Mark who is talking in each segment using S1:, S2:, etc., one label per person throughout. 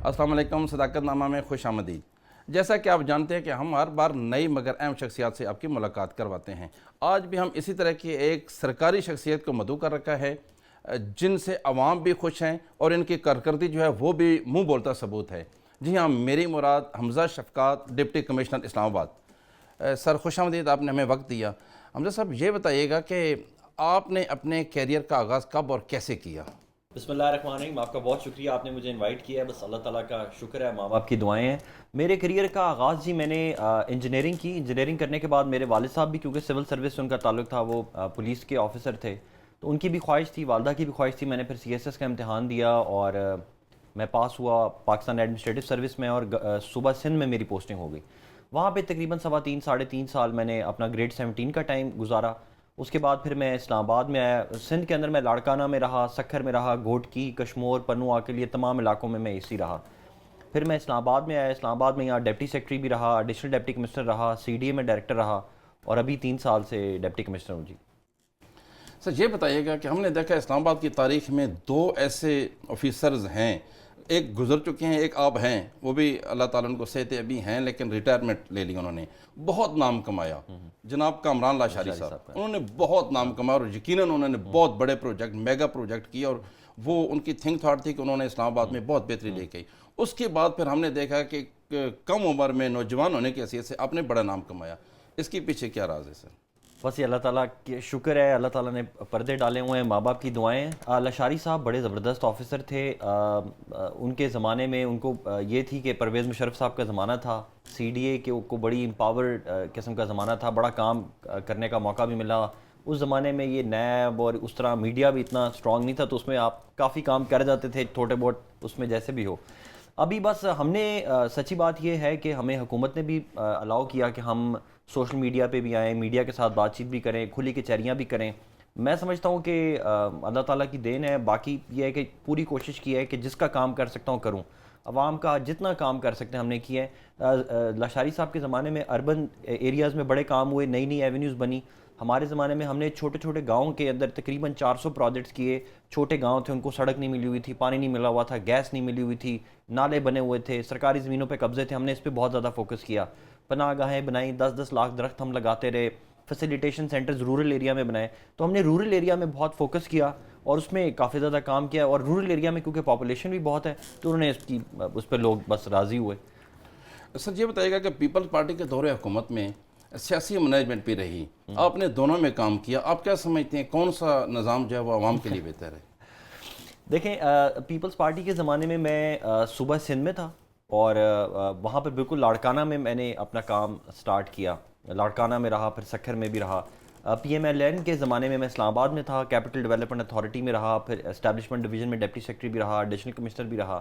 S1: السلام علیکم، صداقت نامہ میں خوش آمدید۔ جیسا کہ آپ جانتے ہیں کہ ہم ہر بار نئی مگر اہم شخصیات سے آپ کی ملاقات کرواتے ہیں۔ آج بھی ہم اسی طرح کی ایک سرکاری شخصیت کو مدعو کر رکھا ہے جن سے عوام بھی خوش ہیں اور ان کی کارکردگی جو ہے وہ بھی منہ بولتا ثبوت ہے۔ جی ہاں، میری مراد حمزہ شفقات، ڈپٹی کمشنر اسلام آباد۔ سر خوش آمدید، آپ نے ہمیں وقت دیا۔ حمزہ صاحب یہ بتائیے گا کہ آپ نے اپنے کیریئر کا آغاز کب اور کیسے کیا؟
S2: بسم اللہ الرحمن الرحیم۔ آپ کا بہت شکریہ، آپ نے مجھے انوائٹ کیا ہے، بس اللہ تعالیٰ کا شکر ہے، ماں باپ کی دعائیں ہیں۔ میرے کریئر کا آغاز جی میں نے انجینئرنگ کی۔ انجینئرنگ کرنے کے بعد میرے والد صاحب بھی، کیونکہ سول سروس سے ان کا تعلق تھا، وہ پولیس کے آفیسر تھے، تو ان کی بھی خواہش تھی، والدہ کی بھی خواہش تھی۔ میں نے پھر CSS کا امتحان دیا اور میں پاس ہوا پاکستان ایڈمنسٹریٹو سروس میں، اور صوبہ سندھ میں میری پوسٹنگ ہو گئی۔ وہاں پہ تقریباً 3.5 ساڑھے 3 سال میں نے اپنا گریڈ 17 کا ٹائم گزارا۔ اس کے بعد پھر میں اسلام آباد میں آیا۔ سندھ کے اندر میں لاڑکانہ میں رہا، سکھر میں رہا، گھوٹکی، کشمور، پنو کے لیے تمام علاقوں میں اسی رہا۔ پھر میں اسلام آباد میں آیا، اسلام آباد میں یہاں ڈپٹی سیکرٹری بھی رہا، ایڈیشنل ڈپٹی کمشنر رہا، CDA میں ڈائریکٹر رہا، اور ابھی 3 سال سے ڈپٹی کمشنر ہوں جی۔
S1: سر یہ بتائیے گا کہ ہم نے دیکھا اسلام آباد کی تاریخ میں 2 ایسے آفیسرز ہیں، ایک گزر چکے ہیں، ایک آپ ہیں، وہ بھی اللہ تعالیٰ ان کو صحت ابھی ہیں لیکن ریٹائرمنٹ لے لی انہوں نے، بہت نام کمایا، جناب کامران لاشاری صاحب۔ انہوں نے بہت نام کمایا اور یقیناً انہوں نے بہت بڑے پروجیکٹ، میگا پروجیکٹ کیے، اور وہ ان کی تھنک تھاٹ تھی کہ انہوں نے اسلام آباد میں بہت بہتری لے کے آئی۔ اس کے بعد پھر ہم نے دیکھا کہ کم عمر میں نوجوان ہونے کی حیثیت سے آپ نے بڑا نام کمایا، اس کے پیچھے کیا راز ہے سر؟
S2: بس یہ اللہ تعالیٰ کے شکر ہے، اللہ تعالیٰ نے پردے ڈالے ہوئے ہیں، ماں باپ کی دعائیں ہیں۔ لاشاری صاحب بڑے زبردست آفیسر تھے۔ ان کے زمانے میں ان کو یہ تھی کہ پرویز مشرف صاحب کا زمانہ تھا، CDA کے کو بڑی امپاورڈ قسم کا زمانہ تھا، بڑا کام کرنے کا موقع بھی ملا۔ اس زمانے میں یہ نیب اور اس طرح میڈیا بھی اتنا اسٹرانگ نہیں تھا، تو اس میں آپ کافی کام کر جاتے تھے چھوٹے بہت، اس میں جیسے بھی ہو۔ ابھی بس ہم نے سچی بات یہ ہے کہ ہمیں حکومت نے بھی الاؤ کیا کہ ہم سوشل میڈیا پہ بھی آئیں، میڈیا کے ساتھ بات چیت بھی کریں، کھلی کچہریاں بھی کریں۔ میں سمجھتا ہوں کہ اللہ تعالیٰ کی دین ہے، باقی یہ ہے کہ پوری کوشش کی ہے کہ جس کا کام کر سکتا ہوں کروں، عوام کا جتنا کام کر سکتے ہیں ہم نے کیا ہے۔ لاشاری صاحب کے زمانے میں اربن ایریاز میں بڑے کام ہوئے، نئی نئی ایونیوز بنی۔ ہمارے زمانے میں ہم نے چھوٹے چھوٹے گاؤں کے اندر تقریباً 400 پروجیکٹس کیے۔ چھوٹے گاؤں تھے، ان کو سڑک نہیں ملی ہوئی تھی، پانی نہیں ملا ہوا تھا، گیس نہیں ملی ہوئی تھی، نالے بنے ہوئے تھے، سرکاری زمینوں پہ قبضے تھے، ہم نے اس پہ بہت زیادہ فوکس کیا۔ پناہ گاہیں بنائیں، 10-10 لاکھ درخت ہم لگاتے رہے، فیسیلیٹیشن سینٹرز رورل ایریا میں بنائے۔ تو ہم نے رورل ایریا میں بہت فوکس کیا اور اس میں کافی زیادہ کام کیا، اور رورل ایریا میں کیونکہ پاپولیشن بھی بہت ہے تو انہوں نے اس پہ لوگ بس راضی ہوئے۔
S1: سر یہ بتائیے گا کہ پیپلز پارٹی کے دور حکومت میں سیاسی مینجمنٹ بھی رہی، آپ نے دونوں میں کام کیا، آپ کیا سمجھتے ہیں کون سا نظام جو ہے وہ عوام کے لیے بہتر ہے؟
S2: دیکھیں، پیپلز پارٹی کے زمانے میں صوبہ سندھ میں تھا، اور وہاں پہ بالکل لاڑکانہ میں نے اپنا کام سٹارٹ کیا، لاڑکانہ میں رہا، پھر سکھر میں بھی رہا۔ PMLN کے زمانے میں اسلام آباد میں تھا، کیپٹل ڈیولپمنٹ اتھارٹی میں رہا، پھر اسٹیبلشمنٹ ڈویژن میں ڈپٹی سیکرٹری بھی رہا، ایڈیشنل کمشنر بھی رہا،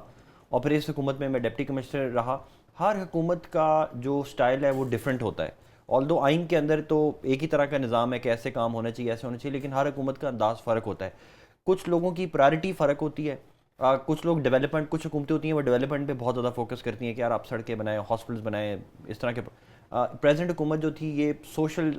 S2: اور پھر اس حکومت میں ڈپٹی کمشنر رہا۔ ہر حکومت کا جو سٹائل ہے وہ ڈیفرنٹ ہوتا ہے، آلدو آئین کے اندر تو ایک ہی طرح کا نظام ہے کہ ایسے کام ہونا چاہیے، ایسے ہونا چاہیے، لیکن ہر حکومت کا انداز فرق ہوتا ہے۔ کچھ لوگوں کی پرائرٹی فرق ہوتی ہے، کچھ لوگ ڈیولپمنٹ، کچھ حکومتیں ہوتی ہیں وہ ڈیولپمنٹ پہ بہت زیادہ فوکس کرتی ہیں کہ یار آپ سڑکیں بنائیں، ہاسپٹلس بنائیں، اس طرح کے۔ پریزنٹ حکومت جو تھی یہ سوشل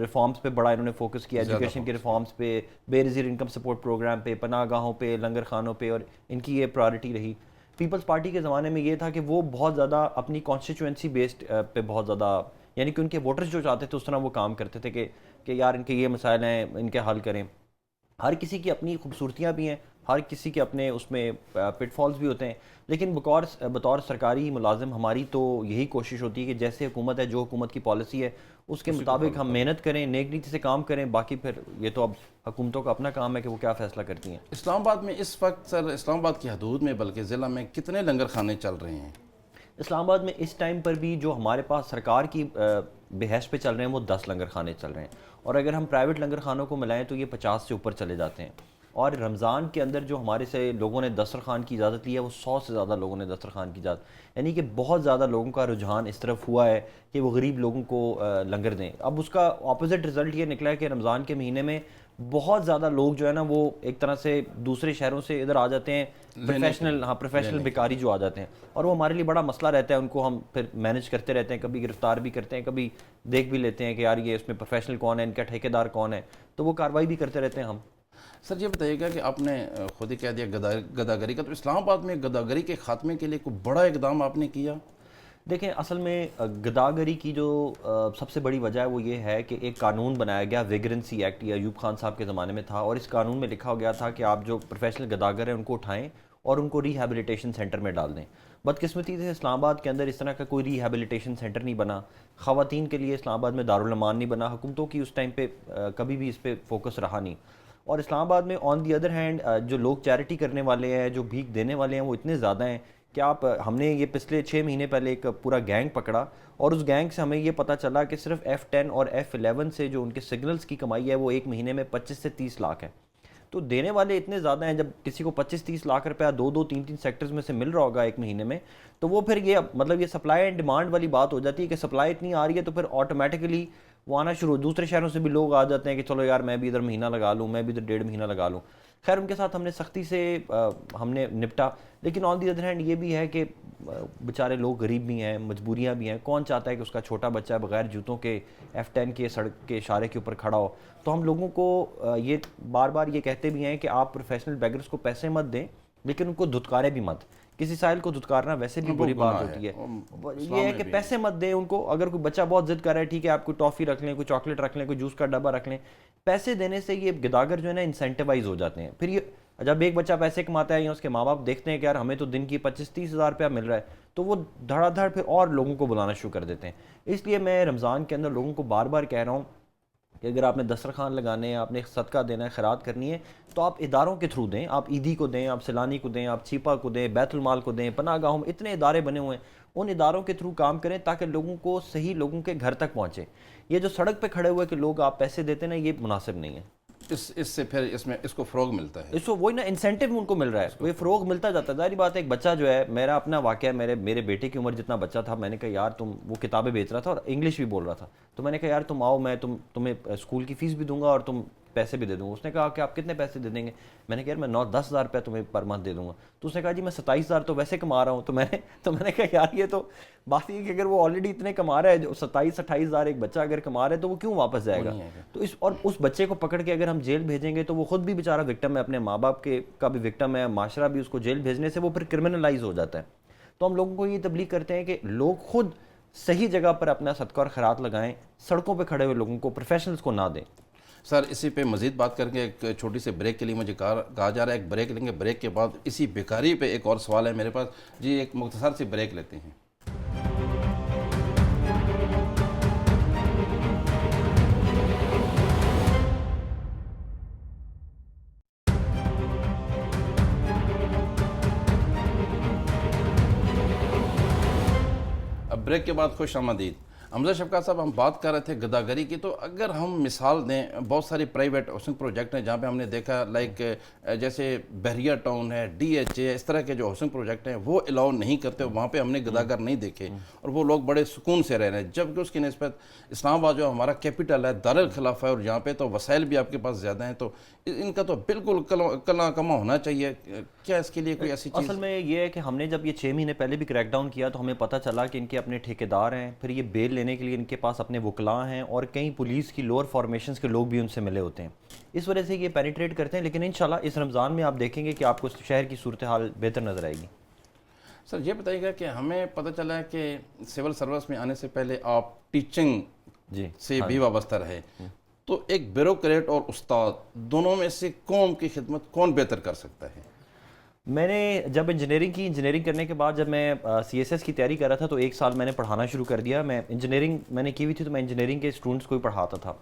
S2: ریفارمز پہ بڑا انہوں نے فوکس کیا، ایجوکیشن کے ریفارمز پہ، بے نظیر انکم سپورٹ پروگرام پہ، پناہ گاہوں پہ، لنگر خانوں پہ، اور ان کی یہ پرائرٹی رہی۔ پیپلز پارٹی کے زمانے میں یہ تھا کہ وہ بہت زیادہ اپنی کانسٹیچوئنسی بیسڈ پہ بہت زیادہ، یعنی کہ ان کے ووٹرز جو چاہتے تھے اس طرح وہ کام کرتے تھے کہ یار ان کے یہ مسائل ہیں، ان کے حل کریں۔ ہر کسی کی اپنی خوبصورتیاں بھی ہیں، ہر کسی کے اپنے اس میں پٹ فالز بھی ہوتے ہیں، لیکن بطور سرکاری ملازم ہماری تو یہی کوشش ہوتی ہے کہ جیسے حکومت ہے، جو حکومت کی پالیسی ہے اس کے مطابق ہم محنت کریں، نیک نیتی سے کام کریں، باقی پھر یہ تو اب حکومتوں کا اپنا کام ہے کہ وہ کیا فیصلہ کرتی ہیں۔
S1: اسلام آباد میں اس وقت سر، اسلام آباد کی حدود میں بلکہ ضلع میں کتنے لنگر خانے چل رہے ہیں؟
S2: اسلام آباد میں اس ٹائم پر بھی جو ہمارے پاس سرکار کی بحیث پہ چل رہے ہیں وہ 10 لنگر خانے چل رہے ہیں، اور اگر ہم پرائیویٹ لنگر خانوں کو ملائیں تو یہ 50 سے اوپر چلے جاتے ہیں۔ اور رمضان کے اندر جو ہمارے سے لوگوں نے دسترخوان کی اجازت لی ہے وہ 100 سے زیادہ لوگوں نے دسترخوان کی اجازت، یعنی کہ بہت زیادہ لوگوں کا رجحان اس طرف ہوا ہے کہ وہ غریب لوگوں کو لنگر دیں۔ اب اس کا اپوزٹ رزلٹ یہ نکلا ہے کہ رمضان کے مہینے میں بہت زیادہ لوگ جو ہے نا وہ ایک طرح سے دوسرے شہروں سے ادھر آ جاتے ہیں، پروفیشنل بیکاری جو آ جاتے ہیں، اور وہ ہمارے لیے بڑا مسئلہ رہتا ہے، ان کو ہم پھر مینج کرتے رہتے ہیں، کبھی گرفتار بھی کرتے ہیں، کبھی دیکھ بھی لیتے ہیں کہ یار یہ اس میں پروفیشنل کون ہے، ان کا ٹھیکیدار کون ہے، تو وہ کارروائی بھی کرتے رہتے ہیں ہم۔
S1: سر یہ بتائیے گا کہ آپ نے خود ہی کہہ دیا گداگری کا، تو اسلام آباد میں گداگری کے خاتمے کے لیے کوئی بڑا اقدام آپ نے کیا؟
S2: دیکھیں اصل میں گداگری کی جو سب سے بڑی وجہ ہے وہ یہ ہے کہ ایک قانون بنایا گیا، ویگرنسی ایکٹ، یہ ایوب خان صاحب کے زمانے میں تھا، اور اس قانون میں لکھا گیا تھا کہ آپ جو پروفیشنل گداگر ہیں ان کو اٹھائیں اور ان کو ریہیبلیٹیشن سینٹر میں ڈال دیں۔ بدقسمتی سے اسلام آباد کے اندر اس طرح کا کوئی ریہیبلیٹیشن سینٹر نہیں بنا، خواتین کے لیے اسلام آباد میں دارالامان نہیں بنا، حکومتوں کی اس ٹائم پہ کبھی بھی اس پہ فوکس رہا نہیں۔ اور اسلام آباد میں آن دی ادر ہینڈ جو لوگ چیریٹی کرنے والے ہیں، جو بھیک دینے والے ہیں، وہ اتنے زیادہ ہیں کہ ہم نے یہ پچھلے 6 مہینے پہلے ایک پورا گینگ پکڑا، اور اس گینگ سے ہمیں یہ پتہ چلا کہ صرف F10 اور F11 سے جو ان کے سگنلز کی کمائی ہے وہ ایک مہینے میں 25 سے 30 لاکھ ہے۔ تو دینے والے اتنے زیادہ ہیں، جب کسی کو 25-30 لاکھ روپیہ 2-3 سیکٹرز میں سے مل رہا ہوگا ایک مہینے میں، تو وہ پھر یہ مطلب یہ سپلائی اینڈ ڈیمانڈ والی بات ہو جاتی ہے کہ سپلائی اتنی آ رہی ہے تو پھر آٹومیٹکلی وہ آنا شروع، دوسرے شہروں سے بھی لوگ آ جاتے ہیں کہ چلو یار میں بھی ادھر مہینہ لگا لوں، میں بھی ادھر 1.5 مہینہ لگا لوں۔ خیر ان کے ساتھ ہم نے سختی سے ہم نے نپٹا، لیکن آن دی ادر ہینڈ یہ بھی ہے کہ بیچارے لوگ غریب بھی ہیں، مجبوریاں بھی ہیں، کون چاہتا ہے کہ اس کا چھوٹا بچہ بغیر جوتوں کے F10 کے سڑک کے اشارے کے اوپر کھڑا ہو؟ تو ہم لوگوں کو یہ بار بار یہ کہتے بھی ہیں کہ آپ پروفیشنل بیگرز کو پیسے مت دیں، لیکن ان کو دھتکارے بھی مت۔ کسی سائل کو دھتکارنا ویسے بھی بری بات ہوتی ہے، یہ ہے کہ پیسے مت دیں ان کو۔ اگر کوئی بچہ بہت ضد کر رہا ہے، ٹھیک ہے آپ کوئی ٹافی رکھ لیں، کوئی چاکلیٹ رکھ لیں، کوئی جوس کا ڈبہ رکھ لیں۔ پیسے دینے سے یہ گداگر جو ہے نا انسینٹیوائز ہو جاتے ہیں۔ پھر یہ جب ایک بچہ پیسے کماتا ہے یا اس کے ماں باپ دیکھتے ہیں کہ یار ہمیں تو دن کی 25-30 ہزار روپیہ مل رہا ہے، تو وہ دھڑا دھڑ پھر اور لوگوں کو بلانا شروع کر دیتے ہیں۔ اس لیے میں رمضان کے اندر لوگوں کو بار بار کہہ رہا ہوں کہ اگر آپ نے دسترخوان لگانے ہیں، آپ نے صدقہ دینا ہے، خیرات کرنی ہے، تو آپ اداروں کے تھرو دیں، آپ عیدی کو دیں، آپ سیلانی کو دیں، آپ چھیپا کو دیں، بیت المال کو دیں، پناہ گاہوں میں اتنے ادارے بنے ہوئے ہیں، ان اداروں کے تھرو کام کریں تاکہ لوگوں کو صحیح لوگوں کے گھر تک پہنچے۔ یہ جو سڑک پہ کھڑے ہوئے کہ لوگ آپ پیسے دیتے ہیں، یہ مناسب نہیں ہے۔
S1: اس سے پھر اس کو فروغ ملتا ہے،
S2: اس کو وہی نا انسینٹیو ان کو مل رہا ہے، وہ فروغ ملتا جاتا ہے۔ ظاہری بات ہے ایک بچہ جو ہے، میرا اپنا واقعہ ہے، میرے بیٹے کی عمر جتنا بچہ تھا، میں نے کہا یار وہ کتابیں بیچ رہا تھا اور انگلش بھی بول رہا تھا، تو میں نے کہا یار تم آؤ، میں تمہیں اسکول کی فیس بھی دوں گا اور تم پیسے بھی دے دوں گا۔ اس نے کہا کہ آپ کتنے پیسے دے دیں گے؟ میں نے کہا یار میں 9-10 ہزار روپیہ تمہیں پر منتھ دے دوں گا۔ تو اس نے کہا جی میں 27 ہزار تو ویسے کما رہا ہوں۔ تو میں نے کہا یار یہ تو بات یہ کہ اگر وہ آلریڈی اتنے کما رہا ہے، جو 27-28 ہزار ایک بچہ اگر کما رہا ہے، تو وہ کیوں واپس جائے گا؟ تو اس بچے کو پکڑ کے اگر ہم جیل بھیجیں گے تو وہ خود بھی بیچارہ وکٹم ہے، اپنے ماں باپ کا بھی وکٹم ہے، معاشرہ بھی اس کو جیل بھیجنے سے وہ پھر کرمنلائز ہو جاتا ہے۔ تو ہم لوگوں کو یہ تبلیغ کرتے ہیں کہ لوگ خود صحیح جگہ پر اپنا صدقہ اور خیرات لگائیں، سڑکوں پہ کھڑے ہوئے لوگوں کو، پروفیشنلز کو نہ دیں۔
S1: سر اسی پہ مزید بات کر کے ایک چھوٹی سے بریک کے لیے مجھے کہا جا رہا ہے، ایک بریک لیں گے، بریک کے بعد اسی بیکاری پہ ایک اور سوال ہے میرے پاس جی، ایک مختصر سی بریک لیتے ہیں۔ اب بریک کے بعد خوش آمدید۔ حمزہ شفقات صاحب، ہم بات کر رہے تھے گداگری کی، تو اگر ہم مثال دیں، بہت ساری پرائیویٹ ہاؤسنگ پروجیکٹ ہیں جہاں پہ ہم نے دیکھا لائک جیسے بحریہ ٹاؤن ہے، DHA، اس طرح کے جو ہاؤسنگ پروجیکٹ ہیں وہ الاؤ نہیں کرتے، وہاں پہ ہم نے گداگر نہیں دیکھے اور وہ لوگ بڑے سکون سے رہ رہے ہیں، جبکہ اس کی نسبت اسلام آباد جو ہمارا کیپٹل ہے، دارالخلافہ ہے، اور یہاں پہ تو وسائل بھی آپ کے پاس زیادہ ہیں، تو ان کا تو بالکل کلا کما ہونا چاہیے۔ کیا اس کے لیے کوئی ایسی چیز؟
S2: اصل میں یہ ہے کہ ہم نے جب یہ 6 مہینے پہلے بھی کریک ڈاؤن کیا تو ہمیں پتہ چلا کہ ان کے اپنے ٹھیکیدار ہیں، پھر یہ بیل لینے کے لیے ان کے پاس اپنے وکلاء ہیں، اور کئی پولیس کی لوور فارمیشنز کے لوگ بھی ان سے ملے ہوتے ہیں، اس وجہ سے یہ پینیٹریٹ کرتے ہیں۔ لیکن انشاءاللہ اس رمضان میں آپ دیکھیں گے کہ آپ کو شہر کی صورتحال بہتر نظر آئے گی۔
S1: سر یہ بتائیے گا کہ ہمیں پتہ چلا ہے کہ سول سروس میں آنے سے پہلے آپ ٹیچنگ سے بھی وابستہ رہے، تو ایک بیوروکریٹ اور استاد دونوں میں سے قوم کی خدمت کون بہتر کر سکتا ہے؟
S2: میں نے جب انجینئرنگ کرنے کے بعد جب میں CSS کی تیاری کر رہا تھا تو 1 سال میں نے پڑھانا شروع کر دیا۔ میں انجینئرنگ میں نے کی ہوئی تھی، تو میں انجینئرنگ کے اسٹوڈنٹس کو ہی پڑھاتا تھا۔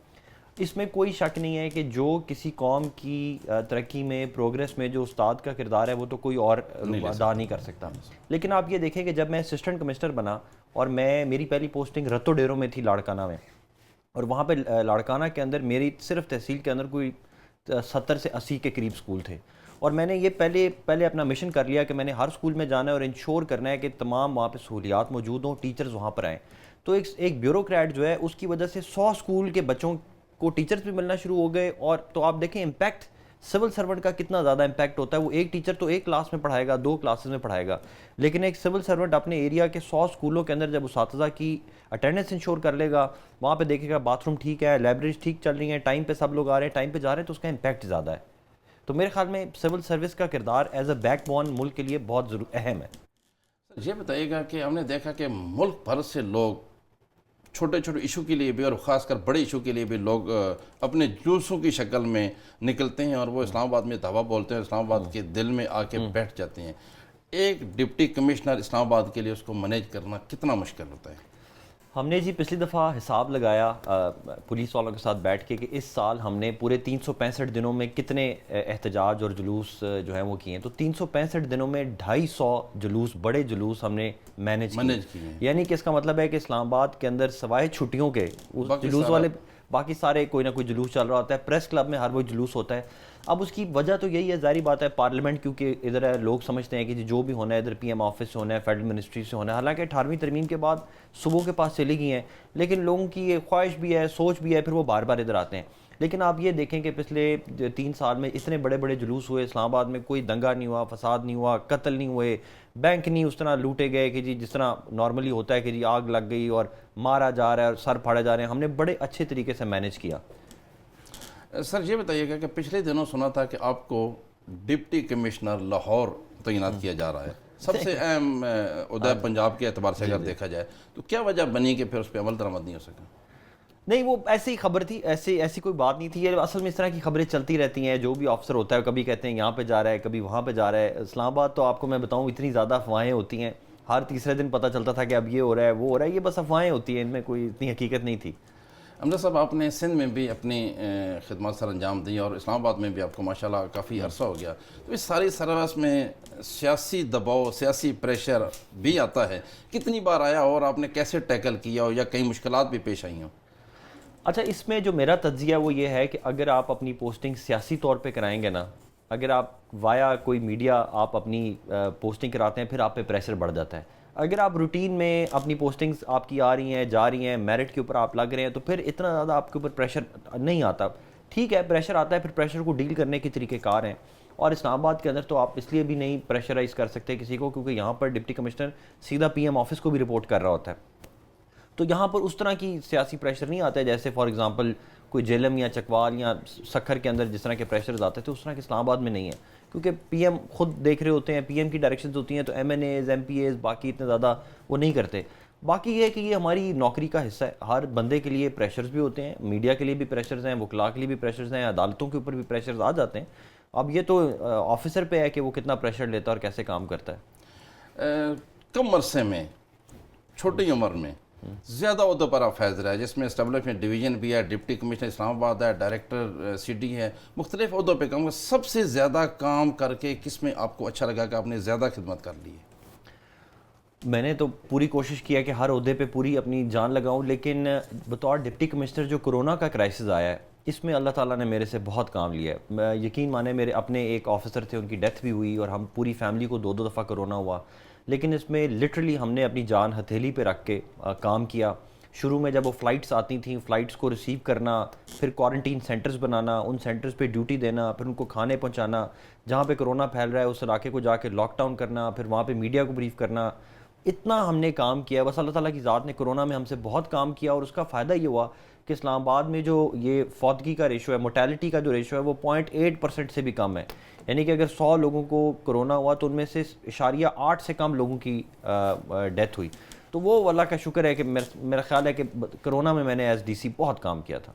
S2: اس میں کوئی شک نہیں ہے کہ جو کسی قوم کی ترقی میں، پروگریس میں جو استاد کا کردار ہے وہ تو کوئی اور ادا نہیں کر سکتا۔ لیکن آپ یہ دیکھیں کہ جب میں اسسٹنٹ کمشنر بنا اور میری پہلی پوسٹنگ رتو ڈیرو میں تھی، لاڑکانہ میں، اور وہاں پہ لاڑکانہ کے اندر میری صرف تحصیل کے اندر کوئی 70 سے 80 کے قریب اسکول تھے، اور میں نے یہ پہلے اپنا مشن کر لیا کہ میں نے ہر اسکول میں جانا ہے اور انشور کرنا ہے کہ تمام وہاں پہ سہولیات موجود ہوں، ٹیچرز وہاں پر آئیں۔ تو ایک بیوروکریٹ جو ہے اس کی وجہ سے 100 اسکول کے بچوں کو ٹیچرز بھی ملنا شروع ہو گئے، اور تو آپ دیکھیں امپیکٹ سول سرونٹ کا کتنا زیادہ امپیکٹ ہوتا ہے۔ وہ ایک ٹیچر تو ایک کلاس میں پڑھائے گا، 2 کلاسز میں پڑھائے گا، لیکن ایک سول سرونٹ اپنے ایریا کے 100 اسکولوں کے اندر جب اساتذہ کی اٹینڈنس انشور کر لے گا، وہاں پہ دیکھے گا باتھ روم ٹھیک ہے، لائبریریز ٹھیک چل رہی ہیں، ٹائم پہ سب لوگ آ رہے ہیں، ٹائم پہ جا رہے ہیں، تو اس کا امپیکٹ زیادہ ہے۔ تو میرے خیال میں سول سروس کا کردار ایز اے بیک بون ملک کے لیے بہت اہم ہے.
S1: سر یہ بتائیے گا کہ ہم نے دیکھا کہ ملک بھر سے لوگ چھوٹے چھوٹے ایشو کے لیے بھی اور خاص کر بڑے ایشو کے لیے بھی لوگ اپنے جلوسوں کی شکل میں نکلتے ہیں اور وہ اسلام آباد میں دعویٰ بولتے ہیں, اسلام آباد کے دل میں آ کے بیٹھ جاتے ہیں. ایک ڈپٹی کمشنر اسلام آباد کے لیے اس کو مینیج کرنا کتنا مشکل ہوتا ہے؟
S2: ہم نے جی پچھلی دفعہ حساب لگایا پولیس والوں کے ساتھ بیٹھ کے کہ اس سال ہم نے پورے 365 دنوں میں کتنے احتجاج اور جلوس جو ہیں وہ کیے ہیں. تو 365 دنوں میں 250 جلوس, بڑے جلوس ہم نے مینیج کیے ہیں. یعنی کہ اس کا مطلب ہے کہ اسلام آباد کے اندر سوائے چھٹیوں کے جلوس والے باقی سارے کوئی نہ کوئی جلوس چل رہا ہوتا ہے. پریس کلب میں ہر وہ جلوس ہوتا ہے. اب اس کی وجہ تو یہی ہے, ظاہری بات ہے, پارلیمنٹ کیونکہ ادھر ہے, لوگ سمجھتے ہیں کہ جو بھی ہونا ہے ادھر پی ایم آفس سے ہونا ہے, فیڈرل منسٹری سے ہونا ہے. حالانکہ 18ویں ترمیم کے بعد صوبوں کے پاس چلی گئی ہیں, لیکن لوگوں کی یہ خواہش بھی ہے, سوچ بھی ہے, پھر وہ بار بار ادھر آتے ہیں. لیکن آپ یہ دیکھیں کہ پچھلے 3 سال میں اتنے بڑے بڑے جلوس ہوئے اسلام آباد میں, کوئی دنگا نہیں ہوا, فساد نہیں ہوا, قتل نہیں ہوئے, بینک نہیں اس طرح لوٹے گئے کہ جی جس طرح نارملی ہوتا ہے کہ جی آگ لگ گئی اور مارا جا رہا ہے اور سر پھاڑے جا رہے ہیں. ہم نے بڑے اچھے طریقے سے مینیج کیا.
S1: سر یہ بتائیے گا کہ پچھلے دنوں سنا تھا کہ آپ کو ڈپٹی کمشنر لاہور تعینات کیا جا رہا ہے, سب سے اہم عہدہ پنجاب کے اعتبار سے اگر دیکھا جائے, تو کیا وجہ بنی کہ پھر اس پہ عمل درآمد نہیں ہو سکا؟
S2: نہیں, وہ ایسی خبر تھی, ایسی کوئی بات نہیں تھی. یہ اصل میں اس طرح کی خبریں چلتی رہتی ہیں. جو بھی آفسر ہوتا ہے کبھی کہتے ہیں یہاں پہ جا رہا ہے, کبھی وہاں پہ جا رہا ہے. اسلام آباد تو آپ کو میں بتاؤں اتنی زیادہ افواہیں ہوتی ہیں, ہر تیسرے دن پتہ چلتا تھا کہ اب یہ ہو رہا ہے, وہ ہو رہا ہے. یہ بس افواہیں ہوتی ہیں, ان میں کوئی اتنی حقیقت نہیں تھی.
S1: امجد صاحب, آپ نے سندھ میں بھی اپنی خدمات سر انجام دی اور اسلام آباد میں بھی آپ کو ماشاءاللہ کافی عرصہ ہو گیا. تو اس ساری سروس میں سیاسی دباؤ, سیاسی پریشر بھی آتا ہے. کتنی بار آیا اور آپ نے کیسے ٹیکل کیا ہو, یا کئی مشکلات بھی پیش آئی ہوں؟
S2: اچھا, اس میں جو میرا تجزیہ وہ یہ ہے کہ اگر آپ اپنی پوسٹنگ سیاسی طور پہ کرائیں گے نا, اگر آپ وایا کوئی میڈیا آپ اپنی پوسٹنگ کراتے ہیں, پھر آپ پہ پریشر بڑھ جاتا ہے. اگر آپ روٹین میں اپنی پوسٹنگز آپ کی آ رہی ہیں, جا رہی ہیں, میرٹ کے اوپر آپ لگ رہے ہیں, تو پھر اتنا زیادہ آپ کے اوپر پریشر نہیں آتا. ٹھیک ہے, پریشر آتا ہے, پھر پریشر کو ڈیل کرنے کے طریقہ کار ہیں. اور اسلام آباد کے اندر تو آپ اس لیے بھی نہیں پریشرائز کر سکتے کسی کو, کیونکہ یہاں پر ڈپٹی کمشنر سیدھا پی ایم آفس کو بھی رپورٹ کر رہا ہوتا ہے. تو یہاں پر اس طرح کی سیاسی پریشر نہیں آتا ہے جیسے فار ایگزامپل کوئی جیلم یا چکوال یا سکھر کے اندر جس طرح کے پریشرز آتے تھے, اس طرح کے اسلام آباد میں نہیں ہے. کیونکہ پی ایم خود دیکھ رہے ہوتے ہیں, پی ایم کی ڈائریکشنز ہوتی ہیں, تو MNAs, MPAs باقی اتنے زیادہ وہ نہیں کرتے. باقی یہ ہے کہ یہ ہماری نوکری کا حصہ ہے. ہر بندے کے لیے پریشرز بھی ہوتے ہیں, میڈیا کے لیے بھی پریشرز ہیں, وکلاء کے لیے بھی پریشرز ہیں, عدالتوں کے اوپر بھی پریشرز آ جاتے ہیں. اب یہ تو آفیسر پہ ہے کہ وہ کتنا پریشر لیتا ہے اور کیسے کام کرتا ہے.
S1: کم عرصے میں, چھوٹی عمر میں زیادہ عہدوں پر آپ فیض رہے, جس میں اسٹیبلشمنٹ ڈویژن بھی ہے, ڈپٹی کمشنر اسلام آباد ہے, ڈائریکٹر سی ڈی ہے, مختلف عہدوں پہ کام. سب سے زیادہ کام کر کے کس میں آپ کو اچھا لگا کہ آپ نے زیادہ خدمت کر لی ہے؟
S2: میں نے تو پوری کوشش کیا کہ ہر عہدے پہ پوری اپنی جان لگاؤں, لیکن بطور ڈپٹی کمشنر جو کرونا کا کرائسس آیا ہے, اس میں اللہ تعالیٰ نے میرے سے بہت کام لیا ہے. میں یقین مانے, میرے اپنے ایک آفیسر تھے, ان کی ڈیتھ بھی ہوئی اور ہم پوری فیملی کو 2 دفعہ کرونا ہوا. لیکن اس میں لٹرلی ہم نے اپنی جان ہتھیلی پہ رکھ کے کام کیا. شروع میں جب وہ فلائٹس آتی تھیں, فلائٹس کو ریسیو کرنا, پھر کوارنٹین سینٹرز بنانا, ان سینٹرز پہ ڈیوٹی دینا, پھر ان کو کھانے پہنچانا, جہاں پہ کرونا پھیل رہا ہے اس علاقے کو جا کے لاک ڈاؤن کرنا, پھر وہاں پہ میڈیا کو بریف کرنا. اتنا ہم نے کام کیا. بس اللہ تعالیٰ کی ذات نے کرونا میں ہم سے بہت کام کیا, اور اس کا فائدہ یہ ہوا کہ اسلام آباد میں جو یہ فوتگی کا ریشو ہے, موٹیلٹی کا جو ریشو ہے, وہ 0.8% سے بھی کم ہے. یعنی کہ اگر 100 لوگوں کو کرونا ہوا تو ان میں سے 0.8 سے کم لوگوں کی ڈیتھ ہوئی. تو وہ اللہ کا شکر ہے کہ میرا خیال ہے کہ کرونا میں نے ایز ڈی سی بہت کام کیا تھا.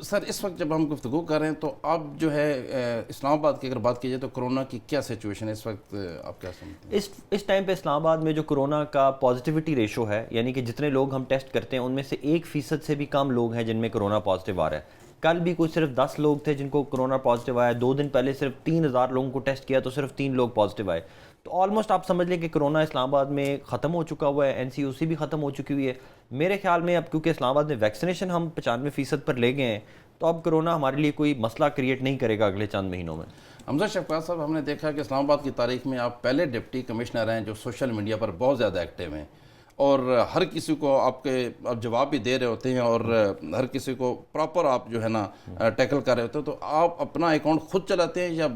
S1: سر, اس وقت جب ہم گفتگو کر رہے ہیں تو اب جو ہے اسلام آباد کی اگر بات کی جائے تو کرونا کی کیا سچویشن ہے اس وقت, آپ کیا سمجھتے ہیں؟
S2: اس ٹائم پہ اسلام آباد میں جو کرونا کا پازیٹیوٹی ریشو ہے, یعنی کہ جتنے لوگ ہم ٹیسٹ کرتے ہیں ان میں سے 1% سے بھی کم لوگ ہیں جن میں کرونا پازیٹیو آ رہا ہے. کل بھی کوئی صرف 10 لوگ تھے جن کو کرونا پازیٹیو آیا. 2 دن پہلے صرف 3000 لوگوں کو ٹیسٹ کیا تو صرف 3 لوگ پازیٹیو آئے. تو آلموسٹ آپ سمجھ لیں کہ کرونا اسلام آباد میں ختم ہو چکا ہوا ہے. این سی او سی بھی ختم ہو چکی ہوئی ہے. میرے خیال میں اب کیونکہ اسلام آباد میں ویکسینیشن ہم 95% پر لے گئے ہیں, تو اب کرونا ہمارے لیے کوئی مسئلہ کریٹ نہیں کرے گا اگلے چند مہینوں میں.
S1: حمزہ شفقات صاحب, ہم نے دیکھا کہ اسلام آباد کی تاریخ میں آپ پہلے ڈپٹی کمشنر ہیں جو سوشل میڈیا پر بہت زیادہ ایکٹیو ہیں, اور ہر کسی کو آپ جواب بھی دے رہے ہوتے ہیں, اور ہر کسی کو پراپر آپ جو ہے نا ٹیکل کر رہے ہوتے ہیں. تو آپ اپنا اکاؤنٹ خود چلاتے ہیں یا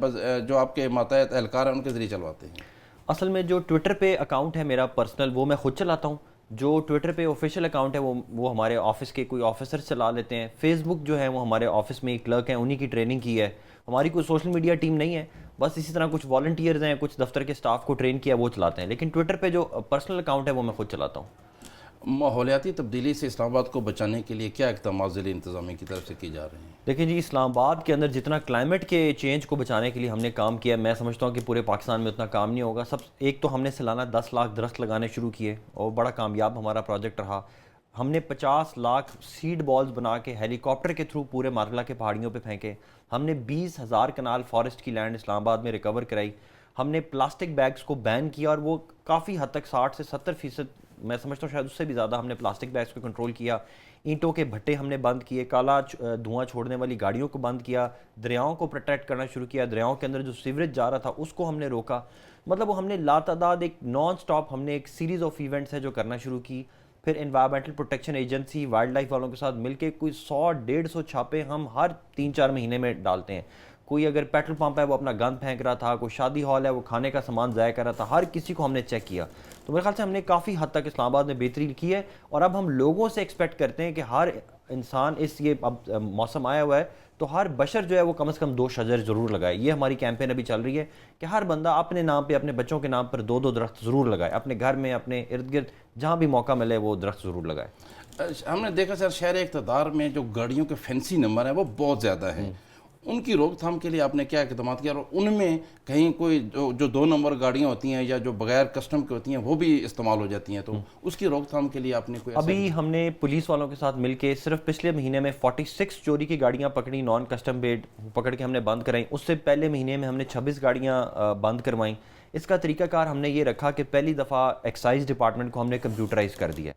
S1: جو آپ کے ماتحت اہلکار ہیں ان کے ذریعے چلواتے ہیں؟
S2: اصل میں جو ٹویٹر پہ اکاؤنٹ ہے میرا پرسنل, وہ میں خود چلاتا ہوں. جو ٹویٹر پہ آفیشیل اکاؤنٹ ہے وہ ہمارے آفس کے کوئی آفیسر چلا لیتے ہیں. فیس بک جو ہے وہ ہمارے آفس میں ایک کلرک ہیں, انہی کی ٹریننگ کی ہے. ہماری کوئی سوشل میڈیا ٹیم نہیں ہے, بس اسی طرح کچھ والنٹیئرز ہیں, کچھ دفتر کے سٹاف کو ٹرین کیا وہ چلاتے ہیں. لیکن ٹویٹر پہ جو پرسنل اکاؤنٹ ہے وہ میں خود چلاتا ہوں.
S1: ماحولیاتی تبدیلی سے اسلام آباد کو بچانے کے لیے کیا اقدامات ضلعی انتظامیہ کی طرف سے کی جا رہے ہیں؟
S2: دیکھیں جی, اسلام آباد کے اندر جتنا کلائمیٹ کے چینج کو بچانے کے لیے ہم نے کام کیا, میں سمجھتا ہوں کہ پورے پاکستان میں اتنا کام نہیں ہوگا. ایک تو ہم نے سالانہ 10 لاکھ درخت لگانے شروع کیے اور بڑا کامیاب ہمارا پروجیکٹ رہا. ہم نے 50 لاکھ سیڈ بالز بنا کے ہیلی کاپٹر کے تھرو پورے مارکلا کے پہاڑیوں پہ پھینکے. ہم نے 20,000 کنال فارسٹ کی لینڈ اسلام آباد میں ریکور کرائی. ہم نے پلاسٹک بیگز کو بین کیا اور وہ کافی حد تک 60 سے 70%, میں سمجھتا ہوں شاید اس سے بھی زیادہ, ہم نے پلاسٹک بیگز کو کنٹرول کیا. اینٹوں کے بھٹے ہم نے بند کیے, کالا دھواں چھوڑنے والی گاڑیوں کو بند کیا, دریاؤں کو پروٹیکٹ کرنا شروع کیا, دریاؤں کے اندر جو سیوریج جا رہا تھا اس کو ہم نے روکا. مطلب وہ ہم نے لاتعداد ایک نان سٹاپ ہم نے ایک سیریز آف ایونٹس ہے جو کرنا شروع کی. پھر environmental protection agency wildlife والوں کے ساتھ مل کے کوئی 100-150 چھاپے ہم ہر 3-4 مہینے میں ڈالتے ہیں. کوئی اگر پیٹرول پمپ ہے وہ اپنا گند پھینک رہا تھا, کوئی شادی ہال ہے وہ کھانے کا سامان ضائع کر رہا تھا, ہر کسی کو ہم نے چیک کیا. تو میرے خیال سے ہم نے کافی حد تک اسلام آباد میں بہتری کی ہے. اور اب ہم لوگوں سے ایکسپیکٹ کرتے ہیں کہ ہر انسان یہ اب موسم آیا ہوا ہے تو ہر بشر جو ہے وہ کم از کم 2 شجر ضرور لگائے. یہ ہماری کیمپین ابھی چل رہی ہے کہ ہر بندہ اپنے نام پہ, اپنے بچوں کے نام پر 2 درخت ضرور لگائے. اپنے گھر میں, اپنے ارد گرد جہاں بھی موقع ملے وہ درخت ضرور لگائے.
S1: ہم نے دیکھا سر, شہر اقتدار میں جو گاڑیوں کے فینسی نمبر ہیں وہ بہت زیادہ ہیں. ان کی روک تھام کے لیے آپ نے کیا اقدامات کیا, اور ان میں کہیں کوئی جو 2 نمبر گاڑیاں ہوتی ہیں یا جو بغیر کسٹم کی ہوتی ہیں وہ بھی استعمال ہو جاتی ہیں, تو اس کی روک تھام کے لیے آپ نے کوئی
S2: ابھی ہم نے پولیس والوں کے ساتھ مل کے صرف پچھلے مہینے میں 46 چوری کی گاڑیاں پکڑی, نان کسٹم بیڈ پکڑ کے ہم نے بند کرائیں. اس سے پہلے مہینے میں ہم نے 26 گاڑیاں بند کروائیں. اس کا طریقہ کار ہم نے یہ رکھا کہ پہلی دفعہ ایکسائز ڈپارٹمنٹ کو ہم نے کمپیوٹرائز کر دیا.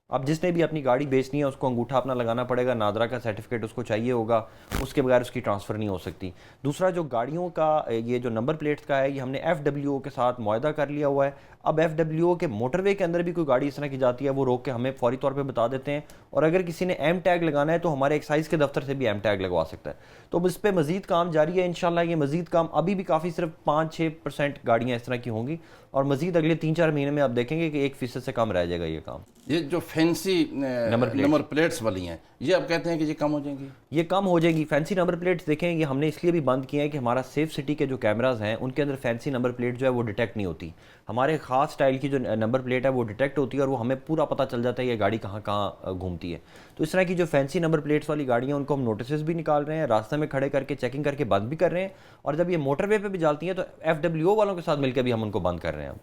S2: اب جس نے بھی اپنی گاڑی بیچنی ہے اس کو انگوٹھا اپنا لگانا پڑے گا, نادرا کا سرٹیفکیٹ اس کو چاہیے ہوگا, اس کے بغیر اس کی ٹرانسفر نہیں ہو سکتی. دوسرا جو گاڑیوں کا یہ جو نمبر پلیٹس کا ہے یہ ہم نے FWO کے ساتھ معاہدہ کر لیا ہوا ہے. اب FWO کے موٹر وے کے اندر بھی کوئی گاڑی اس طرح کی جاتی ہے وہ روک کے ہمیں فوری طور پہ بتا دیتے ہیں, اور اگر کسی نے ایم ٹیگ لگانا ہے تو ہمارے ایکسائز کے دفتر سے بھی ایم ٹیگ لگوا سکتا ہے. تو اس پہ مزید کام جاری ہے انشاءاللہ. یہ مزید کام ابھی بھی کافی, صرف 5-6% گاڑیاں اس طرح کی ہوں گی, اور مزید اگلے 3-4 مہینے میں آپ دیکھیں گے کہ 1% سے کم رہ جائے گا یہ کام.
S1: یہ جو فینسی نمبر پلیٹس والی ہیں یہ آپ کہتے ہیں کہ یہ کم ہو جائیں گی؟
S2: یہ کم ہو جائے گی. فینسی نمبر پلیٹس دیکھیں یہ ہم نے اس لیے بھی بند کیے ہیں کہ ہمارا سیف سٹی کے جو کیمراز ہیں ان کے اندر فینسی نمبر پلیٹ جو ہے وہ ڈیٹیکٹ نہیں ہوتی. ہمارے خاص سٹائل کی جو نمبر پلیٹ ہے وہ ڈیٹیکٹ ہوتی ہے اور وہ ہمیں پورا پتہ چل جاتا ہے یہ گاڑی کہاں کہاں گھومتی ہے. تو اس طرح کی جو فینسی نمبر پلیٹس والی گاڑیاں ان کو ہم نوٹسز بھی نکال رہے ہیں, راستے میں کھڑے کر کے چیکنگ کر کے بند بھی کر رہے ہیں, اور جب یہ موٹر وے پہ بھی جاتی ہیں تو FWO والوں کے ساتھ مل کے بھی ہم ان کو بند کر رہے ہیں.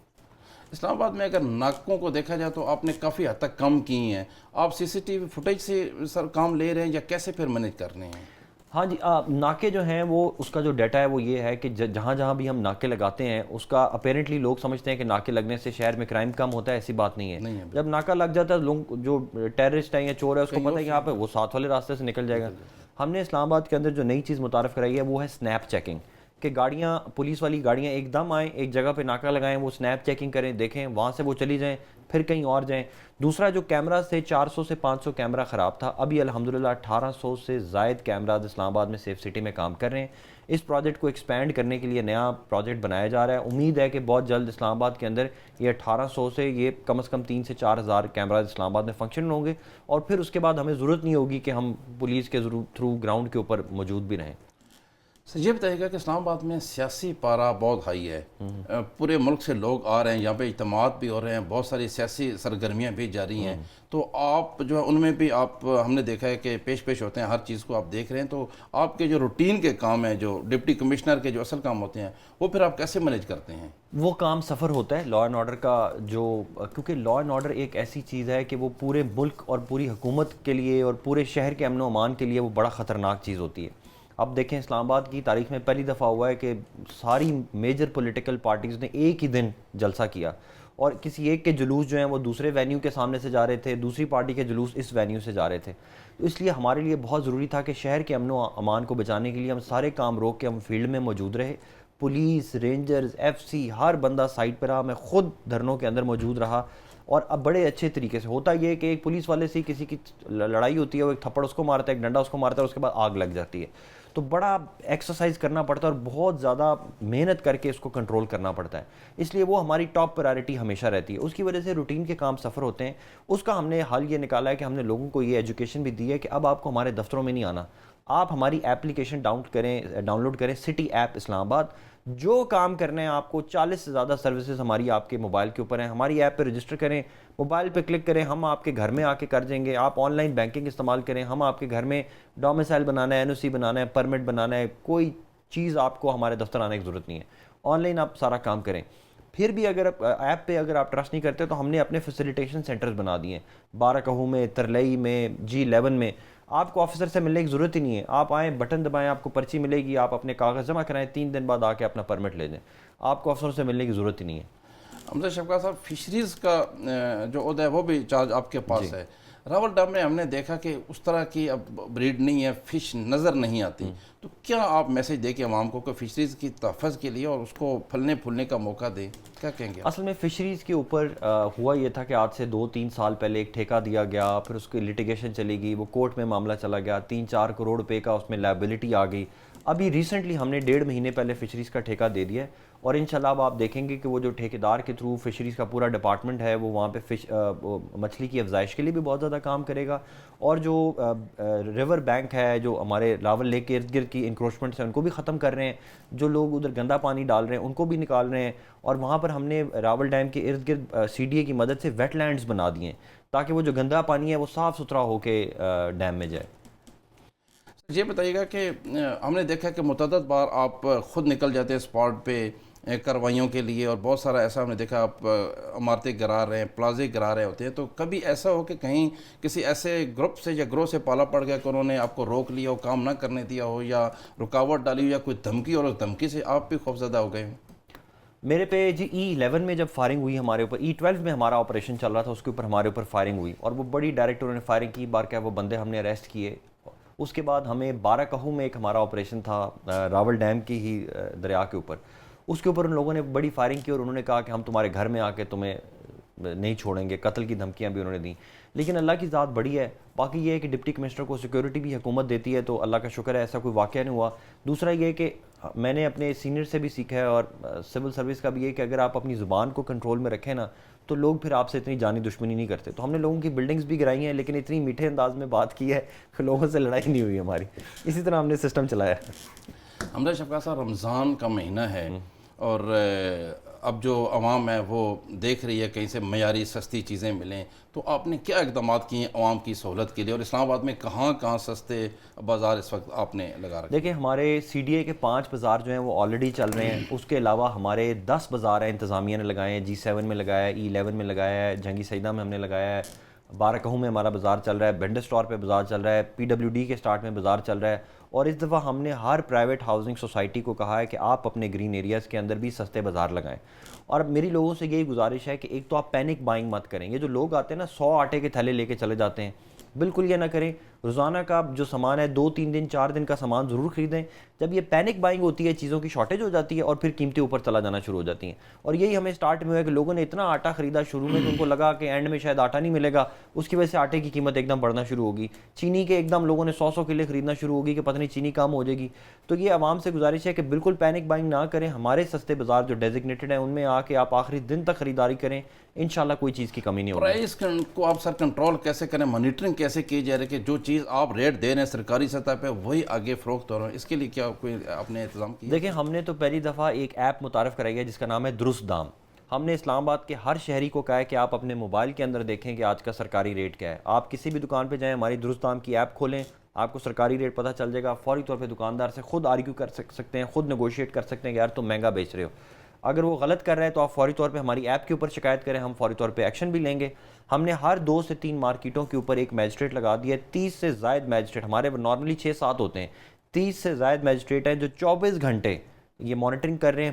S1: اسلام آباد میں اگر ناکوں کو دیکھا جائے تو آپ نے کافی حد تک کم کی ہیں. آپ CCTV فوٹیج سے سر کام لے رہے ہیں یا کیسے پھر مینیج کر رہے ہیں؟
S2: ہاں جی, ناکے جو ہیں وہ اس کا جو ڈیٹا ہے وہ یہ ہے کہ جہاں جہاں بھی ہم ناکے لگاتے ہیں اس کا اپیرنٹلی لوگ سمجھتے ہیں کہ ناکے لگنے سے شہر میں کرائم کم ہوتا ہے. ایسی بات نہیں ہے. جب ناکہ لگ جاتا ہے لوگ جو ٹیررسٹ ہیں یا چور ہے اس کو پتہ ہے کہ یہاں پہ وہ ساتھ والے راستے سے نکل جائے گا. ہم نے اسلام آباد کے اندر جو نئی چیز متعارف کرائی ہے وہ ہے سنیپ چیکنگ, کہ گاڑیاں پولیس والی گاڑیاں ایک دم آئیں, ایک جگہ پہ ناکہ لگائیں, وہ سنیپ چیکنگ کریں, دیکھیں, وہاں سے وہ چلی جائیں, پھر کہیں اور جائیں. دوسرا جو کیمراز تھے 400 سے 500 کیمرہ خراب تھا, ابھی الحمدللہ 1800 سے زائد کیمراز اسلام آباد میں سیف سٹی میں کام کر رہے ہیں. اس پروجیکٹ کو ایکسپینڈ کرنے کے لیے نیا پروجیکٹ بنایا جا رہا ہے. امید ہے کہ بہت جلد اسلام آباد کے اندر یہ 1800 سے یہ کم از کم 3 سے 4 ہزار کیمراز اسلام آباد میں فنکشن ہوں گے, اور پھر اس کے بعد ہمیں ضرورت نہیں ہوگی کہ ہم پولیس کے تھرو گراؤنڈ کے اوپر موجود بھی رہیں.
S1: سر یہ بتائیے گا کہ اسلام آباد میں سیاسی پارہ بہت ہائی ہے, پورے ملک سے لوگ آ رہے ہیں, یہاں پہ اجتماعات بھی ہو رہے ہیں, بہت ساری سیاسی سرگرمیاں بھی جاری ہیں, تو آپ جو ہے ان میں بھی آپ ہم نے دیکھا ہے کہ پیش ہوتے ہیں, ہر چیز کو آپ دیکھ رہے ہیں, تو آپ کے جو روٹین کے کام ہیں, جو ڈپٹی کمشنر کے جو اصل کام ہوتے ہیں, وہ پھر آپ کیسے مینیج کرتے ہیں؟
S2: وہ کام سفر ہوتا ہے لا اینڈ آرڈر کا, جو کیونکہ لا اینڈ آرڈر ایک ایسی چیز ہے کہ وہ پورے ملک اور پوری حکومت کے لیے اور پورے شہر کے امن و امان کے لیے وہ بڑا خطرناک چیز ہوتی ہے. اب دیکھیں اسلام آباد کی تاریخ میں پہلی دفعہ ہوا ہے کہ ساری میجر پولیٹیکل پارٹیز نے ایک ہی دن جلسہ کیا, اور کسی ایک کے جلوس جو ہیں وہ دوسرے وینیو کے سامنے سے جا رہے تھے, دوسری پارٹی کے جلوس اس وینیو سے جا رہے تھے. تو اس لیے ہمارے لیے بہت ضروری تھا کہ شہر کے امن و امان کو بچانے کے لیے ہم سارے کام روک کے ہم فیلڈ میں موجود رہے. پولیس, رینجرز, FC, ہر بندہ سائٹ پہ رہا. میں خود دھرنوں کے اندر موجود رہا, اور اب بڑے اچھے طریقے سے ہوتا یہ ہے کہ ایک پولیس والے سے کسی کی لڑائی ہوتی ہے, وہ ایک تھپڑ اس کو مارتا ہے, ایک ڈنڈا اس کو مارتا ہے, اس کے بعد آگ لگ جاتی ہے. تو بڑا ایکسرسائز کرنا پڑتا ہے اور بہت زیادہ محنت کر کے اس کو کنٹرول کرنا پڑتا ہے. اس لیے وہ ہماری ٹاپ پرائرٹی ہمیشہ رہتی ہے. اس کی وجہ سے روٹین کے کام سفر ہوتے ہیں. اس کا ہم نے حل یہ نکالا ہے کہ ہم نے لوگوں کو یہ ایجوکیشن بھی دی ہے کہ اب آپ کو ہمارے دفتروں میں نہیں آنا, آپ ہماری ایپلیکیشن ڈاؤن لوڈ کریں, سٹی ایپ اسلام آباد. جو کام کرنا ہے آپ کو, 40 سے زیادہ سروسز ہماری آپ کے موبائل کے اوپر ہیں. ہماری ایپ پہ رجسٹر کریں, موبائل پہ کلک کریں, ہم آپ کے گھر میں آ کے کر دیں گے. آپ آن لائن بینکنگ استعمال کریں, ہم آپ کے گھر میں ڈومیسائل بنانا ہے, این او سی بنانا ہے, پرمٹ بنانا ہے, کوئی چیز آپ کو ہمارے دفتر آنے کی ضرورت نہیں ہے. آن لائن آپ سارا کام کریں. پھر بھی اگر ایپ پہ اگر آپ ٹرسٹ نہیں کرتے تو ہم نے اپنے فیسیلیٹیشن سینٹرز بنا دیے ہیں, بارہ میں, ترلئی میں, G11 میں. آپ کو آفیسر سے ملنے کی ضرورت ہی نہیں ہے. آپ آئیں, بٹن دبائیں, آپ کو پرچی ملے گی, آپ اپنے کاغذ جمع کرائیں, 3 دن بعد آ کے اپنا پرمٹ لے جائیں. آپ کو افسروں سے ملنے کی ضرورت ہی نہیں ہے.
S1: حمزہ شفقت صاحب, فشریز کا جو عہدہ ہے وہ بھی چارج آپ کے پاس ہے. راول ڈیم میں ہم نے دیکھا کہ اس طرح کی اب بریڈ نہیں ہے, فش نظر نہیں آتی, تو کیا آپ میسج دیں کہ عوام کو کہ فشریز کی تحفظ کے لیے اور اس کو پھلنے پھولنے کا موقع دیں, کیا کہیں گے؟
S2: اصل میں فشریز کے اوپر ہوا یہ تھا کہ آج سے 2-3 سال پہلے ایک ٹھیکہ دیا گیا, پھر اس کی لٹیگیشن چلی گئی, وہ کورٹ میں معاملہ چلا گیا, 3-4 کروڑ روپے کا اس میں لائبلٹی آ گئی. ابھی ریسنٹلی ہم نے 1.5 مہینے پہلے فشریز کا ٹھیکہ دے دیا ہے, اور انشاءاللہ اب آپ دیکھیں گے کہ وہ جو ٹھیکیدار کے تھرو فشریز کا پورا ڈپارٹمنٹ ہے وہ وہاں پہ مچھلی کی افزائش کے لیے بھی بہت زیادہ کام کرے گا. اور جو ریور بینک ہے, جو ہمارے راول لیک کے ارد گرد کی انکروچمنٹس ہیں ان کو بھی ختم کر رہے ہیں, جو لوگ ادھر گندا پانی ڈال رہے ہیں ان کو بھی نکال رہے ہیں. اور وہاں پر ہم نے راول ڈیم کے ارد گرد CDA کی مدد سے ویٹ لینڈز بنا دیے ہیں تاکہ وہ جو گندا پانی ہے وہ صاف ستھرا ہو کے ڈیم میں جائے.
S1: یہ بتائیے گا کہ ہم نے دیکھا کہ متعدد بار آپ خود نکل جاتے ہیں اسپاٹ پہ کاروائیوں کے لیے, اور بہت سارا ایسا ہم نے دیکھا آپ عمارتیں گرا رہے ہیں, پلازے گرا رہے ہوتے ہیں, تو کبھی ایسا ہو کہ کہیں کسی ایسے گروپ سے یا گروہ سے پالا پڑ گیا کہ انہوں نے آپ کو روک لیا ہو, کام نہ کرنے دیا ہو, یا رکاوٹ ڈالی ہو, یا کوئی دھمکی, اور اس دھمکی سے آپ بھی خوفزدہ ہو گئے ہوں؟
S2: میرے پہ جی E11 میں جب فائرنگ ہوئی ہمارے اوپر, E12 میں ہمارا آپریشن چل رہا تھا, اس کے اوپر ہمارے اوپر فائرنگ ہوئی, اور وہ بڑی ڈائریکٹ انہوں نے فائرنگ کی. بار کیا وہ بندے ہم نے اریسٹ کیے. اس کے بعد ہمیں بارہ میں ایک ہمارا آپریشن تھا راول ڈیم کی ہی دریا کے اوپر, اس کے اوپر ان لوگوں نے بڑی فائرنگ کی اور انہوں نے کہا کہ ہم تمہارے گھر میں آ کے تمہیں نہیں چھوڑیں گے, قتل کی دھمکیاں بھی انہوں نے دیں. لیکن اللہ کی ذات بڑی ہے. باقی یہ ہے کہ ڈپٹی کمشنر کو سیکیورٹی بھی حکومت دیتی ہے, تو اللہ کا شکر ہے ایسا کوئی واقعہ نہیں ہوا. دوسرا یہ ہے کہ میں نے اپنے سینئر سے بھی سیکھا ہے, اور سول سروس کا بھی یہ کہ اگر آپ اپنی زبان کو کنٹرول میں رکھیں نا تو لوگ پھر آپ سے اتنی جانی دشمنی نہیں کرتے. تو ہم نے لوگوں کی بلڈنگز بھی گرائی ہیں, لیکن اتنی میٹھے انداز میں بات کی ہے کہ لوگوں سے لڑائی نہیں ہوئی ہماری. اسی طرح ہم نے سسٹم چلایا ہے.
S1: حمزہ شفقت صاحب, رمضان کا مہینہ ہے, اور اب جو عوام ہے وہ دیکھ رہی ہے کہیں سے معیاری سستی چیزیں ملیں, تو آپ نے کیا اقدامات کیے ہیں عوام کی سہولت کے لیے, اور اسلام آباد میں کہاں کہاں سستے بازار اس وقت آپ نے لگا رکھے؟
S2: دیکھیں, ہمارے CDA کے 5 بازار جو ہیں وہ آلریڈی چل رہے ہیں. اس کے علاوہ ہمارے 10 بازار ہیں انتظامیہ نے لگائے ہیں. G7 میں لگایا ہے, E11 میں لگایا ہے, جنگی سیدہ میں ہم نے لگایا ہے, بارہ میں ہمارا بازار چل رہا ہے, بینڈر اسٹور پہ بازار چل رہا ہے, PWD کے اسٹارٹ میں بازار چل رہا ہے. اور اس دفعہ ہم نے ہر پرائیویٹ ہاؤسنگ سوسائٹی کو کہا ہے کہ آپ اپنے گرین ایریاز کے اندر بھی سستے بازار لگائیں. اور میری لوگوں سے یہی گزارش ہے کہ ایک تو آپ پینک بائنگ مت کریں. یہ جو لوگ آتے ہیں نا 100 آٹے کے تھیلے لے کے چلے جاتے ہیں, بالکل یہ نہ کریں. روزانہ کا جو سامان ہے 2-3 دن 4 دن کا سامان ضرور خریدیں. جب یہ پینک بائنگ ہوتی ہے, چیزوں کی شارٹیج ہو جاتی ہے اور پھر قیمتیں اوپر چلا جانا شروع ہو جاتی ہیں. اور یہی ہمیں سٹارٹ میں ہوا کہ لوگوں نے اتنا آٹا خریدا شروع میں کہ ان کو لگا کہ اینڈ میں شاید آٹا نہیں ملے گا, اس کی وجہ سے آٹے کی قیمت ایک دم بڑھنا شروع ہوگی. چینی کے ایک دم لوگوں نے 100 کلے خریدنا شروع ہوگی کہ پتہ نہیں چینی کم ہو جائے گی. تو یہ عوام سے گزارش ہے کہ بالکل پینک بائنگ نہ کریں. ہمارے سستے بازار جو ڈیزگنیٹڈ ہیں ان میں آ کے آپ آخری دن تک خریداری کریں, انشاءاللہ کوئی چیز کی کمی نہیں ہوگی.
S1: پرائز کو آپ سر کنٹرول کیسے کریں, مانیٹرنگ کیسے کی جا رہی ہے کہ جو چیز آپ ریٹ دے رہے ہیں سرکاری سطح پہ وہی آگے فروخت ہو رہا ہے, اس کے لیے کیا کوئی آپ نے انتظام کیا؟
S2: دیکھیں, ہم نے تو پہلی دفعہ ایک ایپ متعارف کرائی ہے جس کا نام ہے درست دام. ہم نے اسلام آباد کے ہر شہری کو کہا ہے کہ آپ اپنے موبائل کے اندر دیکھیں کہ آج کا سرکاری ریٹ کیا ہے. آپ کسی بھی دکان پہ جائیں, ہماری درست دام کی ایپ کھولیں, آپ کو سرکاری ریٹ پتہ چل جائے گا. فوری طور پہ دکاندار سے خود آرگیو کر سکتے ہیں, خود نیگوشیٹ کر سکتے ہیں کہ یار تم مہنگا بیچ رہے ہو. اگر وہ غلط کر رہے ہیں تو آپ فوری طور پہ ہماری ایپ کے اوپر شکایت کریں, ہم فوری طور پہ ایکشن بھی لیں گے. ہم نے ہر 2 سے 3 مارکیٹوں کے اوپر ایک میجسٹریٹ لگا دیا ہے. 30 سے زائد میجسٹریٹ, ہمارے نارملی 6-7 ہوتے ہیں, 30 سے زائد میجسٹریٹ ہیں جو 24 گھنٹے یہ مانیٹرنگ کر رہے ہیں.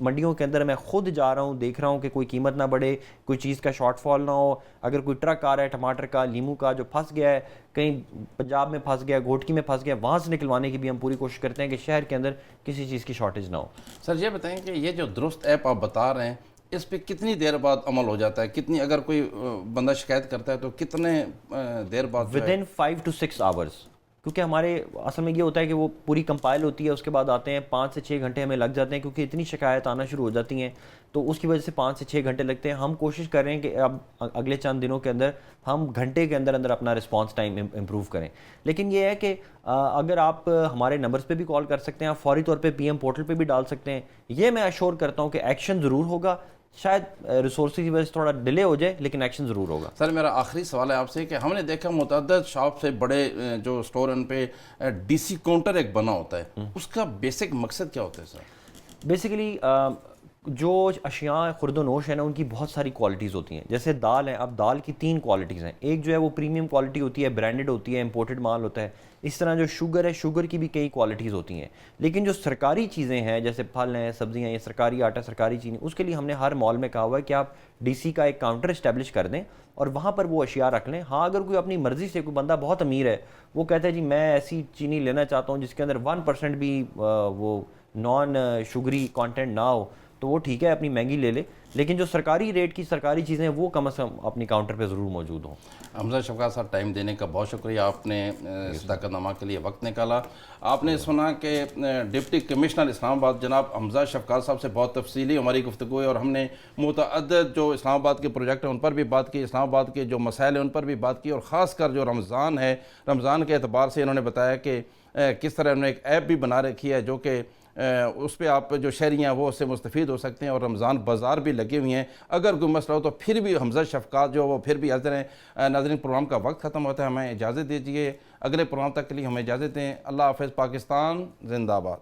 S2: منڈیوں کے اندر میں خود جا رہا ہوں, دیکھ رہا ہوں کہ کوئی قیمت نہ بڑھے, کوئی چیز کا شارٹ فال نہ ہو. اگر کوئی ٹرک آ رہا ہے ٹماٹر کا, لیمو کا جو پھنس گیا ہے, کہیں پنجاب میں پھنس گیا, گھوٹکی میں پھنس گیا, وہاں سے نکلوانے کی بھی ہم پوری کوشش کرتے ہیں کہ شہر کے اندر کسی چیز کی شارٹیج نہ ہو.
S1: سر یہ بتائیں کہ یہ جو درست ایپ آپ بتا رہے ہیں اس پہ کتنی دیر بعد عمل ہو جاتا ہے, کتنی اگر کوئی بندہ شکایت کرتا ہے تو کتنے دیر بعد
S2: ودن 5 to 6 hours کیونکہ ہمارے اصل میں یہ ہوتا ہے کہ وہ پوری کمپائل ہوتی ہے، اس کے بعد آتے ہیں 5 سے 6 گھنٹے ہمیں لگ جاتے ہیں، کیونکہ اتنی شکایت آنا شروع ہو جاتی ہیں، تو اس کی وجہ سے 5 سے 6 گھنٹے لگتے ہیں. ہم کوشش کر رہے ہیں کہ اب اگلے چند دنوں کے اندر ہم گھنٹے کے اندر اندر اپنا رسپانس ٹائم امپروو کریں. لیکن یہ ہے کہ اگر آپ ہمارے نمبرز پہ بھی کال کر سکتے ہیں، آپ فوری طور پہ پی ایم پورٹل پہ بھی ڈال سکتے ہیں. یہ میں ایشور کرتا ہوں کہ ایکشن ضرور ہوگا، شاید ریسورسز کی وجہ سے تھوڑا ڈیلے ہو جائے لیکن ایکشن ضرور ہوگا.
S1: سر میرا آخری سوال ہے آپ سے کہ ہم نے دیکھا متعدد شاپ سے بڑے جو اسٹور ان پہ ڈی سی کاؤنٹر ایک بنا ہوتا ہے، اس کا بیسک مقصد کیا ہوتا ہے سر؟
S2: بیسیکلی جو اشیاء خرد و نوش ہیں نا، ان کی بہت ساری کوالٹیز ہوتی ہیں. جیسے دال ہے، اب دال کی 3 کوالٹیز ہیں. ایک جو ہے وہ پریمیم کوالٹی ہوتی ہے، برانڈڈ ہوتی ہے، امپورٹڈ مال ہوتا ہے. اس طرح جو شوگر ہے، شوگر کی بھی کئی کوالٹیز ہوتی ہیں. لیکن جو سرکاری چیزیں ہیں جیسے پھل ہیں، سبزیاں ہیں، سرکاری آٹا، سرکاری چینی، اس کے لیے ہم نے ہر مال میں کہا ہوا ہے کہ آپ ڈی سی کا ایک کاؤنٹر اسٹیبلش کر دیں اور وہاں پر وہ اشیاء رکھ لیں. ہاں اگر کوئی اپنی مرضی سے، کوئی بندہ بہت امیر ہے، وہ کہتا ہے جی میں ایسی چینی لینا چاہتا ہوں جس کے اندر 1% بھی وہ نان شوگری کانٹینٹ نہ ہو، تو وہ ٹھیک ہے اپنی مہنگی لے لے. لیکن جو سرکاری ریٹ کی سرکاری چیزیں وہ کم از کم اپنی کاؤنٹر پہ ضرور موجود ہوں.
S1: حمزہ شفقات صاحب ٹائم دینے کا بہت شکریہ، آپ نے صداقت نامہ کے لیے وقت نکالا. آپ نے سنا کہ ڈپٹی کمشنر اسلام آباد جناب حمزہ شفقات صاحب سے بہت تفصیلی ہماری گفتگو ہوئی، اور ہم نے متعدد جو اسلام آباد کے پروجیکٹ ہیں ان پر بھی بات کی، اسلام آباد کے جو مسائل ہیں ان پر بھی بات کی، اور خاص کر جو رمضان ہے، رمضان کے اعتبار سے انہوں نے بتایا کہ کس طرح انہوں نے ایک ایپ بھی بنا رکھی ہے جو کہ اس پہ آپ جو شہری ہیں وہ اس سے مستفید ہو سکتے ہیں، اور رمضان بازار بھی لگے ہوئے ہیں. اگر کوئی مسئلہ ہو تو پھر بھی حمزہ شفقات جو وہ پھر بھی حاضر ہیں. ناظرین پروگرام کا وقت ختم ہوتا ہے، ہمیں اجازت دیجیے، اگلے پروگرام تک کے لیے ہمیں اجازت دیں. اللہ حافظ. پاکستان زندہ باد.